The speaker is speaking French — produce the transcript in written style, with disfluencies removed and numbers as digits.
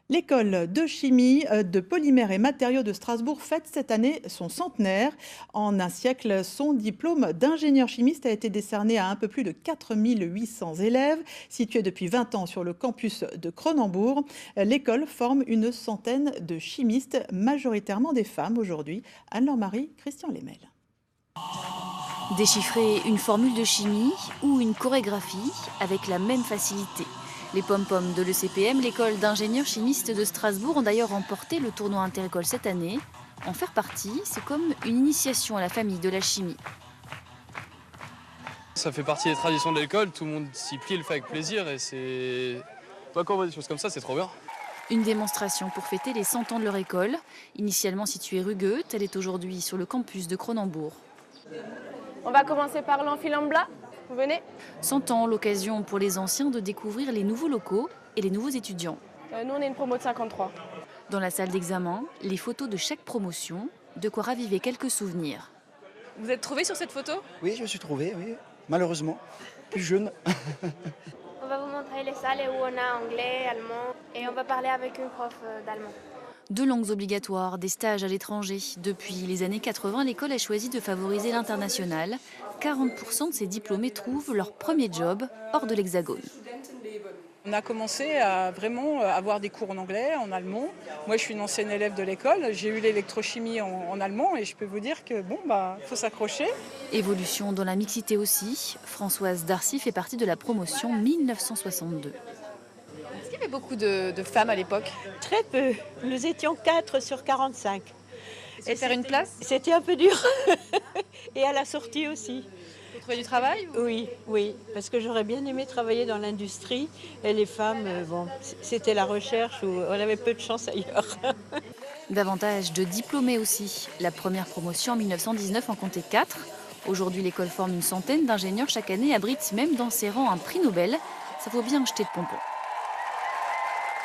L'école de chimie, de polymères et matériaux de Strasbourg fête cette année son centenaire. En un siècle, son diplôme d'ingénieur chimiste a été décerné à un peu plus de 4800 élèves. Située depuis 20 ans sur le campus de Cronenbourg, l'école forme une centaine de chimistes, majoritairement des femmes aujourd'hui. Anne-Laure Marie, Christian Lemel. Déchiffrer une formule de chimie ou une chorégraphie avec la même facilité. Les pom-poms de l'ECPM, l'école d'ingénieurs chimistes de Strasbourg, ont d'ailleurs remporté le tournoi interécole cette année. En faire partie, c'est comme une initiation à la famille de la chimie. Ça fait partie des traditions de l'école, tout le monde s'y plie et le fait avec plaisir et c'est... Quand on voit des choses comme ça, c'est trop bien. Une démonstration pour fêter les 100 ans de leur école. Initialement située rue Goethe, elle est aujourd'hui sur le campus de Cronenbourg. On va commencer par l'enfilambla. Vous venez? 100 ans, l'occasion pour les anciens de découvrir les nouveaux locaux et les nouveaux étudiants. Nous, on est une promo de 53. Dans la salle d'examen, les photos de chaque promotion, de quoi raviver quelques souvenirs. Vous êtes trouvé sur cette photo? Oui, je me suis trouvé, oui. Malheureusement, plus jeune. On va vous montrer les salles où on a anglais, allemand et on va parler avec une prof d'allemand. 2 langues obligatoires, des stages à l'étranger. Depuis les années 80, l'école a choisi de favoriser l'international. 40% de ses diplômés trouvent leur premier job hors de l'Hexagone. On a commencé à vraiment avoir des cours en anglais, en allemand. Moi, je suis une ancienne élève de l'école. J'ai eu l'électrochimie en allemand et je peux vous dire que faut s'accrocher. Évolution dans la mixité aussi. Françoise Darcy fait partie de la promotion 1962. Est-ce qu'il y avait beaucoup de femmes à l'époque? Très peu. Nous étions 4 sur 45. Et faire une place? C'était un peu dur. Et à la sortie aussi. Vous trouvez du travail ou... Oui, parce que j'aurais bien aimé travailler dans l'industrie. Et les femmes, c'était la recherche où on avait peu de chance ailleurs. Davantage de diplômés aussi. La première promotion en 1919 en comptait 4. Aujourd'hui, l'école forme une centaine d'ingénieurs chaque année et abrite même dans ses rangs un prix Nobel. Ça vaut bien jeter de pompons.